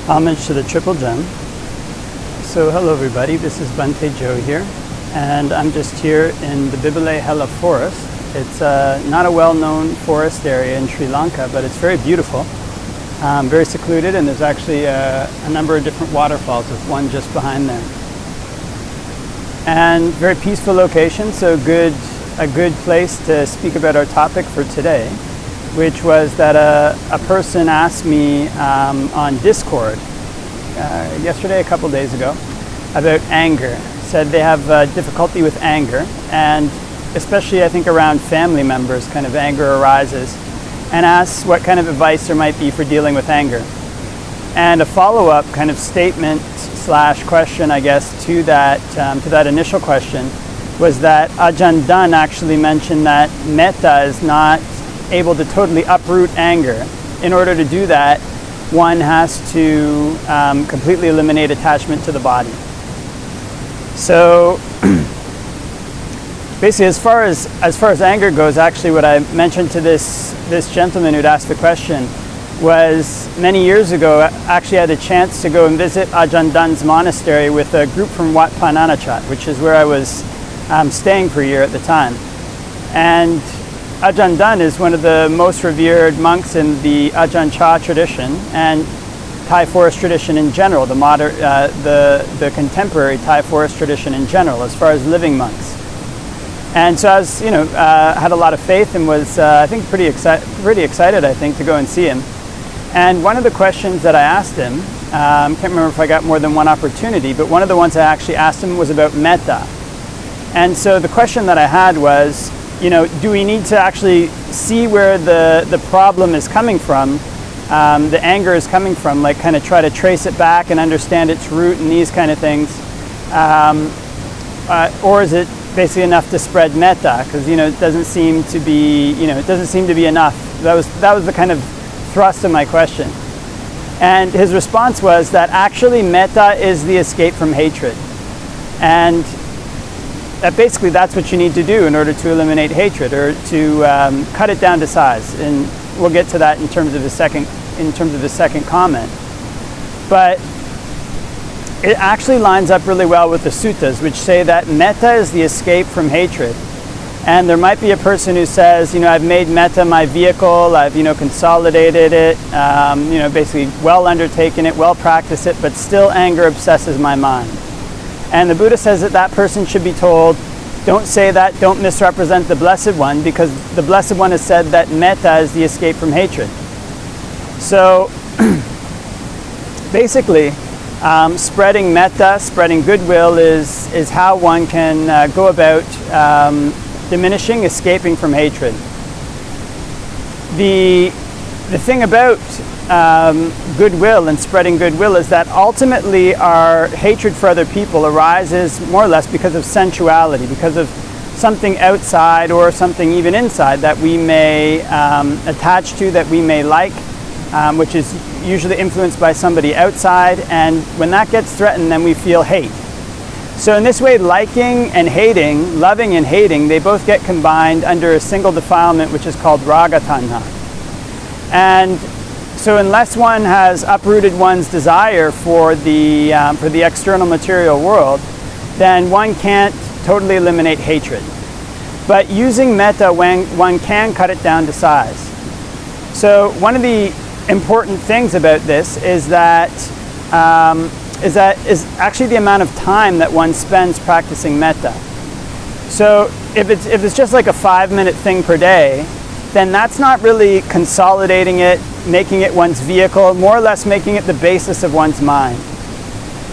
Homage to the Triple Gem. So hello everybody, this is Bhante Joe here, and I'm just here in the Bibile Hela forest. It's not a well-known forest area in Sri Lanka, but it's very beautiful, very secluded, and there's actually a number of different waterfalls with one just behind there. And very peaceful location, so a good place to speak about our topic for today, which was that a person asked me on Discord yesterday, a couple days ago, about anger. Said they have difficulty with anger, and especially I think around family members, kind of anger arises, and asks what kind of advice there might be for dealing with anger. And a follow-up kind of statement / question, I guess, to that initial question was that Ajahn Dtun actually mentioned that Metta is not able to totally uproot anger. In order to do that, one has to completely eliminate attachment to the body. So basically, as far as anger goes, actually what I mentioned to this gentleman who'd asked the question was many years ago, actually I had a chance to go and visit Ajahn Dtun's monastery with a group from Wat Pah Nanachat, which is where I was staying for a year at the time. And Ajahn Dtun is one of the most revered monks in the Ajahn Chah tradition and Thai forest tradition in general, the contemporary Thai forest tradition in general, as far as living monks. And so I was, had a lot of faith and was, I think, pretty excited, I think, to go and see him. And one of the questions that I asked him, can't remember if I got more than one opportunity, but one of the ones I actually asked him was about metta. And so the question that I had was, do we need to actually see where the problem is coming from, the anger is coming from, like kind of try to trace it back and understand its root and these kind of things, or is it basically enough to spread metta? Because it doesn't seem to be enough. That was the kind of thrust of my question. And his response was that actually metta is the escape from hatred, and that basically that's what you need to do in order to eliminate hatred, or to cut it down to size. And we'll get to that in terms of the second comment. But it actually lines up really well with the suttas, which say that metta is the escape from hatred. And there might be a person who says, I've made metta my vehicle, I've consolidated it, basically well undertaken it, well practiced it, but still anger obsesses my mind. And the Buddha says that person should be told, don't say that, don't misrepresent the Blessed One, because the Blessed One has said that metta is the escape from hatred. So basically, spreading metta, spreading goodwill is how one can go about diminishing, escaping from hatred. The thing about goodwill and spreading goodwill is that ultimately our hatred for other people arises more or less because of sensuality, because of something outside or something even inside that we may attach to, that we may like, which is usually influenced by somebody outside, and when that gets threatened, then we feel hate. So in this way, liking and hating, loving and hating, they both get combined under a single defilement, which is called raga tanha. And so unless one has uprooted one's desire for the external material world, then one can't totally eliminate hatred. But using metta, one can cut it down to size. So one of the important things about this is actually the amount of time that one spends practicing metta. So if it's just like a 5-minute thing per day, then that's not really consolidating it, making it one's vehicle, more or less making it the basis of one's mind.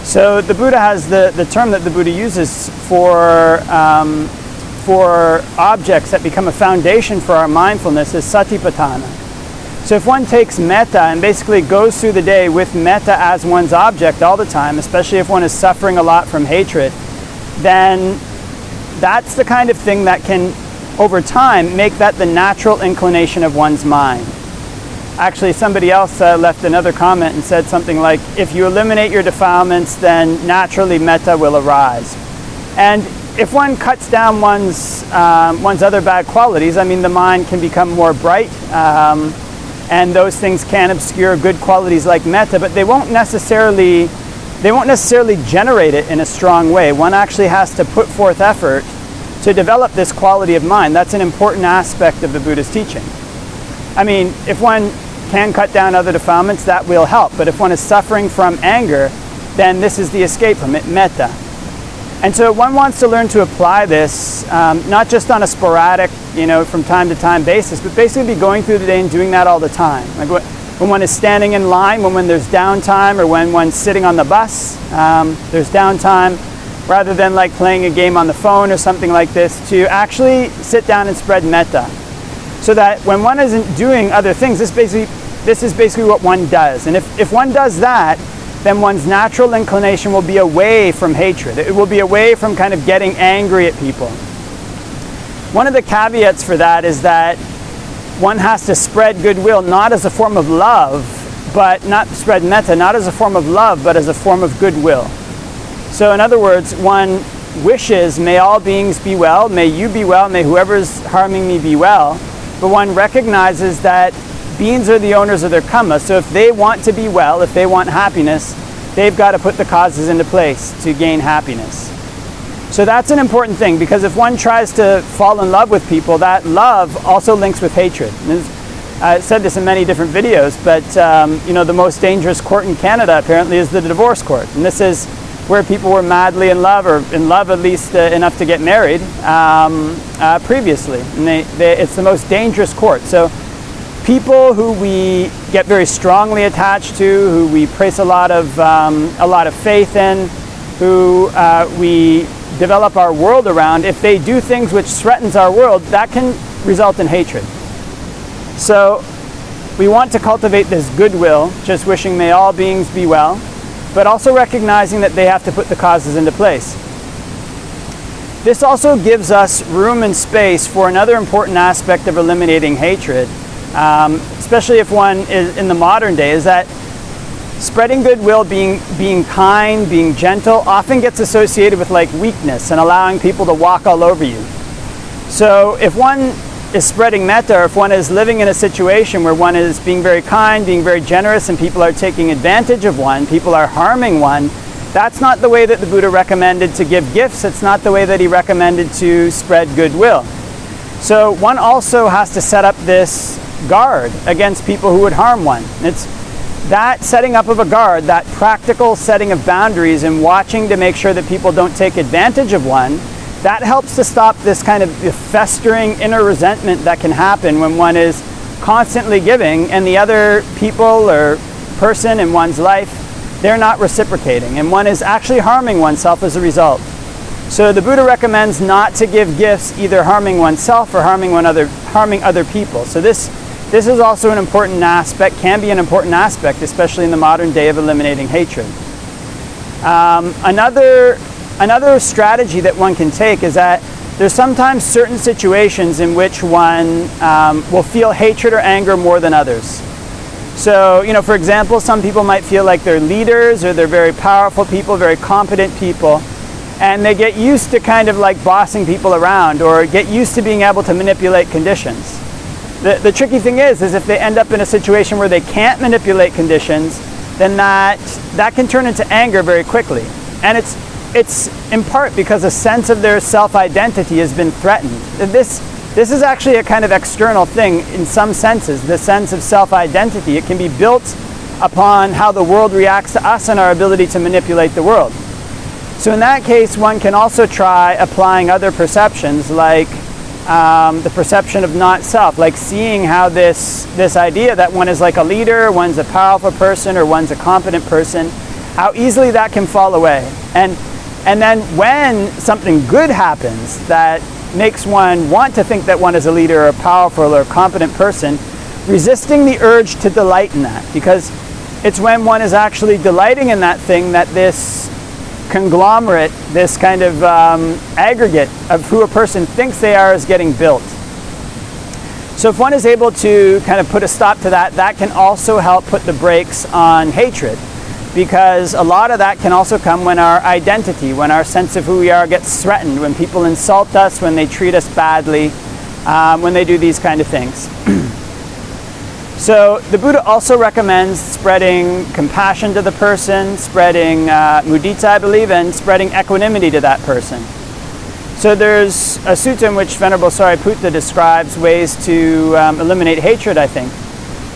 So the Buddha has the term that the Buddha uses for objects that become a foundation for our mindfulness is satipatthana. So if one takes metta and basically goes through the day with metta as one's object all the time, especially if one is suffering a lot from hatred, then that's the kind of thing that can, over time, make that the natural inclination of one's mind. Actually, somebody else left another comment and said something like, if you eliminate your defilements, then naturally metta will arise. And if one cuts down one's other bad qualities, the mind can become more bright, and those things can obscure good qualities like metta, but they won't necessarily generate it in a strong way. One actually has to put forth effort to develop this quality of mind. That's an important aspect of the Buddha's teaching. I mean, if one can cut down other defilements, that will help, but if one is suffering from anger, then this is the escape from it, metta. And so one wants to learn to apply this, not just on a sporadic, from time to time basis, but basically be going through the day and doing that all the time. Like when one is standing in line, when there's downtime, or when one's sitting on the bus, there's downtime, rather than like playing a game on the phone or something like this, to actually sit down and spread metta. So that when one isn't doing other things, this is basically what one does. And if one does that, then one's natural inclination will be away from hatred. It will be away from kind of getting angry at people. One of the caveats for that is that one has to spread goodwill not as a form of love, but not spread metta, not as a form of love, but as a form of goodwill. So in other words, one wishes, may all beings be well, may you be well, may whoever's harming me be well, but one recognizes that beings are the owners of their karma, so if they want to be well, if they want happiness, they've got to put the causes into place to gain happiness. So that's an important thing, because if one tries to fall in love with people, that love also links with hatred. I've said this in many different videos, but the most dangerous court in Canada apparently is the divorce court. And this is where people were madly in love, or in love at least enough to get married previously. And it's the most dangerous court. So people who we get very strongly attached to, who we place a lot of faith in, who we develop our world around, if they do things which threatens our world, that can result in hatred. So we want to cultivate this goodwill, just wishing may all beings be well, but also recognizing that they have to put the causes into place. This also gives us room and space for another important aspect of eliminating hatred, especially if one is in the modern day, is that spreading goodwill, being kind, being gentle, often gets associated with like weakness and allowing people to walk all over you. So if one is spreading metta, or if one is living in a situation where one is being very kind, being very generous, and people are taking advantage of one, people are harming one, that's not the way that the Buddha recommended to give gifts. It's not the way that he recommended to spread goodwill. So one also has to set up this guard against people who would harm one. It's that setting up of a guard, that practical setting of boundaries and watching to make sure that people don't take advantage of one, that helps to stop this kind of festering inner resentment that can happen when one is constantly giving and the other people or person in one's life, they're not reciprocating, and one is actually harming oneself as a result. So the Buddha recommends not to give gifts either harming oneself or harming other people. So this is also an important aspect, can be an important aspect, especially in the modern day of eliminating hatred. Another strategy that one can take is that there's sometimes certain situations in which one will feel hatred or anger more than others. So, for example, some people might feel like they're leaders, or they're very powerful people, very competent people, and they get used to kind of like bossing people around, or get used to being able to manipulate conditions. The tricky thing is if they end up in a situation where they can't manipulate conditions, then that can turn into anger very quickly. And it's in part because a sense of their self-identity has been threatened. This is actually a kind of external thing in some senses, the sense of self-identity. It can be built upon how the world reacts to us and our ability to manipulate the world. So in that case, one can also try applying other perceptions, like the perception of not self, like seeing how this idea that one is like a leader, one's a powerful person, or one's a competent person, how easily that can fall away. And then when something good happens that makes one want to think that one is a leader, or a powerful or competent person, resisting the urge to delight in that, because it's when one is actually delighting in that thing that this conglomerate, this kind of aggregate of who a person thinks they are, is getting built. So if one is able to kind of put a stop to that, that can also help put the brakes on hatred, because a lot of that can also come when our identity, when our sense of who we are gets threatened, when people insult us, when they treat us badly, when they do these kind of things. So the Buddha also recommends spreading compassion to the person, spreading mudita, I believe, and spreading equanimity to that person. So there's a sutta in which Venerable Sariputta describes ways to eliminate hatred, I think.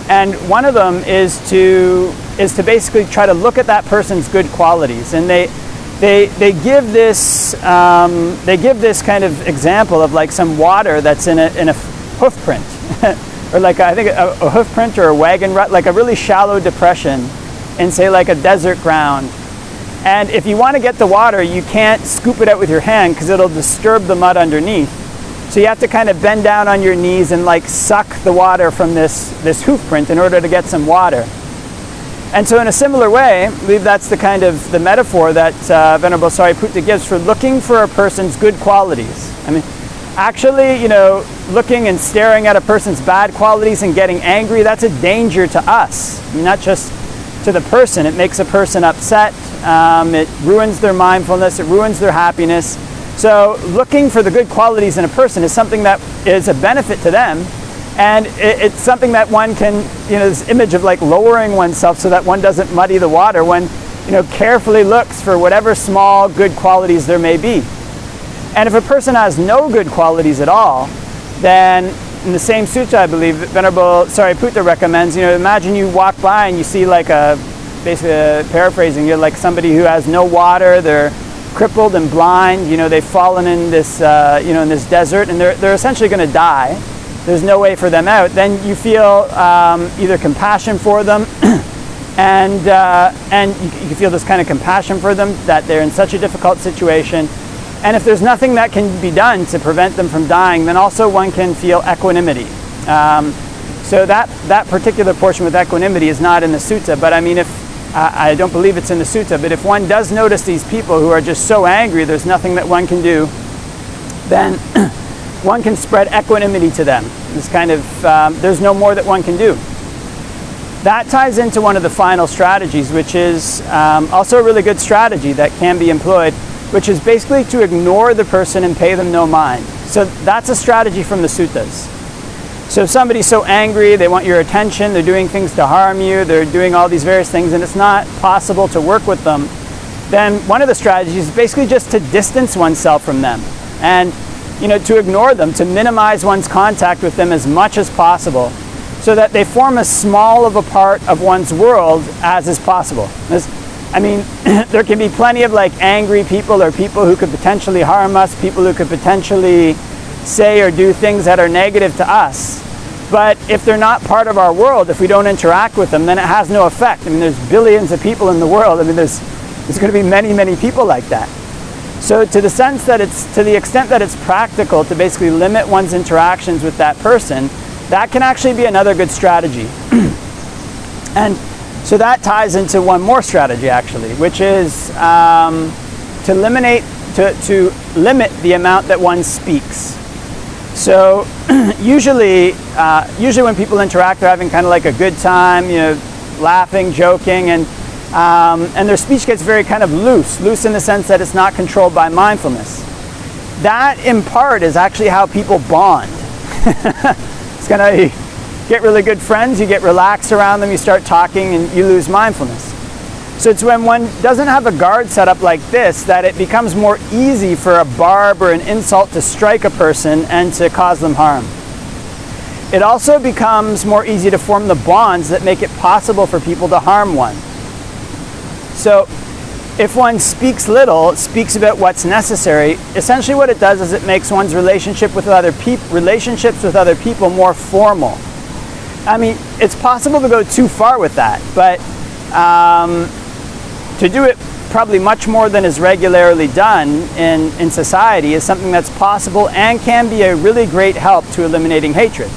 And one of them is to basically try to look at that person's good qualities. And they give this kind of example of like some water that's in a hoof print. Or like I think a hoof print or a wagon rut, like a really shallow depression in, say, like a desert ground. And if you want to get the water, you can't scoop it out with your hand because it'll disturb the mud underneath. So you have to kind of bend down on your knees and like suck the water from this hoof print in order to get some water. And so in a similar way, I believe that's the kind of the metaphor that Venerable Sariputta gives for looking for a person's good qualities. I mean, actually, you know, looking and staring at a person's bad qualities and getting angry, that's a danger to us. I mean, not just to the person. It makes a person upset. It ruins their mindfulness. It ruins their happiness. So looking for the good qualities in a person is something that is a benefit to them. And it's something that one can, you know, this image of like lowering oneself so that one doesn't muddy the water. One, you know, carefully looks for whatever small good qualities there may be. And if a person has no good qualities at all, then in the same sutta, I believe, Venerable Sariputta recommends, you know, imagine you walk by and you see like basically paraphrasing, you're like somebody who has no water, they're crippled and blind, you know, they've fallen in this, you know, in this desert, and they're essentially going to die. There's no way for them out. Then you feel either compassion for them, and you can feel this kind of compassion for them that they're in such a difficult situation. And if there's nothing that can be done to prevent them from dying, then also one can feel equanimity. So that particular portion with equanimity is not in the sutta, but I mean, if I don't believe it's in the sutta, but if one does notice these people who are just so angry, there's nothing that one can do, then one can spread equanimity to them. This kind of, there's no more that one can do. That ties into one of the final strategies, which is also a really good strategy that can be employed, which is basically to ignore the person and pay them no mind. So that's a strategy from the suttas. So if somebody's so angry, they want your attention, they're doing things to harm you, they're doing all these various things, and it's not possible to work with them, then one of the strategies is basically just to distance oneself from them. And, you know, to ignore them, to minimize one's contact with them as much as possible, so that they form as small of a part of one's world as is possible. I mean, there can be plenty of like angry people or people who could potentially harm us, people who could potentially say or do things that are negative to us. But if they're not part of our world, if we don't interact with them, then it has no effect. I mean, there's billions of people in the world. I mean, there's going to be many, many people like that. So to the extent that it's practical to basically limit one's interactions with that person, that can actually be another good strategy. And so that ties into one more strategy, actually, which is to limit the amount that one speaks. So usually when people interact, they're having kind of like a good time, you know, laughing, joking, and their speech gets very kind of loose in the sense that it's not controlled by mindfulness. That, in part, is actually how people bond. It's kind of, you get really good friends, you get relaxed around them, you start talking, and you lose mindfulness. So it's when one doesn't have a guard set up like this that it becomes more easy for a barb or an insult to strike a person and to cause them harm. It also becomes more easy to form the bonds that make it possible for people to harm one. So if one speaks little, speaks about what's necessary, essentially what it does is it makes one's relationships with other people more formal. I mean, it's possible to go too far with that, but to do it probably much more than is regularly done in society is something that's possible and can be a really great help to eliminating hatred.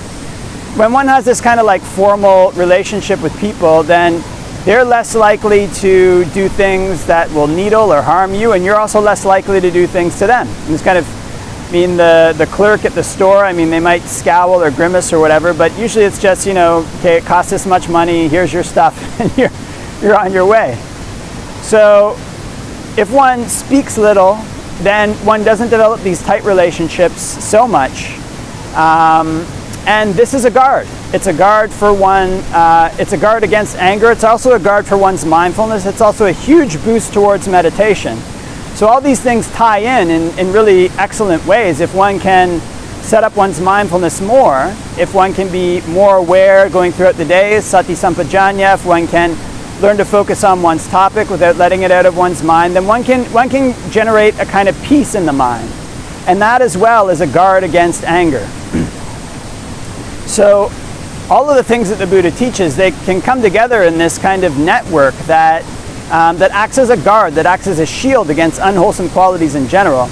When one has this kind of like formal relationship with people, then they're less likely to do things that will needle or harm you, and you're also less likely to do things to them. And it's kind of, I mean, the clerk at the store, I mean, they might scowl or grimace or whatever, but usually it's just, you know, okay, it costs this much money, here's your stuff, and you're on your way. So if one speaks little, then one doesn't develop these tight relationships so much. And this is a guard. It's a guard for one. It's a guard against anger. It's also a guard for one's mindfulness. It's also a huge boost towards meditation. So all these things tie in really excellent ways. If one can set up one's mindfulness more, if one can be more aware going throughout the day, sati sampajanya, if one can learn to focus on one's topic without letting it out of one's mind, then one can generate a kind of peace in the mind. And that as well is a guard against anger. So all of the things that the Buddha teaches, they can come together in this kind of network that acts as a guard, that acts as a shield against unwholesome qualities in general.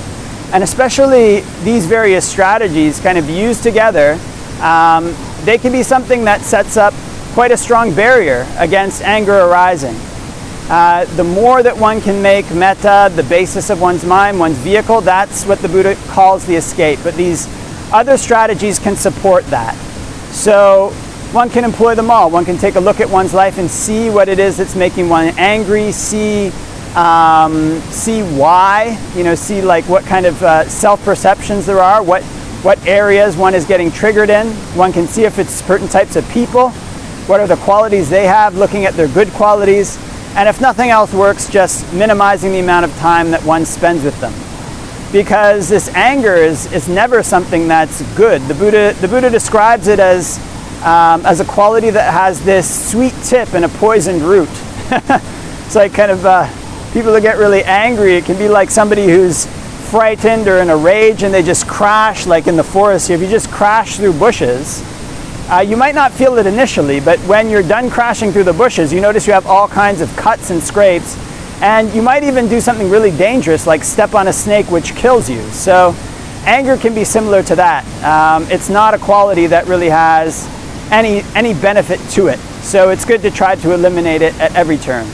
And especially these various strategies kind of used together, they can be something that sets up quite a strong barrier against anger arising. The more that one can make metta the basis of one's mind, one's vehicle, that's what the Buddha calls the escape. But these other strategies can support that. So one can employ them all. One can take a look at one's life and see what it is that's making one angry, see why, see like what kind of self-perceptions there are, what areas one is getting triggered in. One can see if it's certain types of people, what are the qualities they have, looking at their good qualities, and if nothing else works, just minimizing the amount of time that one spends with them. Because this anger is never something that's good. The Buddha describes it as a quality that has this sweet tip and a poisoned root. It's like kind of people who get really angry, it can be like somebody who's frightened or in a rage and they just crash, like in the forest here. If you just crash through bushes, you might not feel it initially, but when you're done crashing through the bushes, you notice you have all kinds of cuts and scrapes, and you might even do something really dangerous, like step on a snake, which kills you. So anger can be similar to that. It's not a quality that really has any benefit to it. So it's good to try to eliminate it at every turn.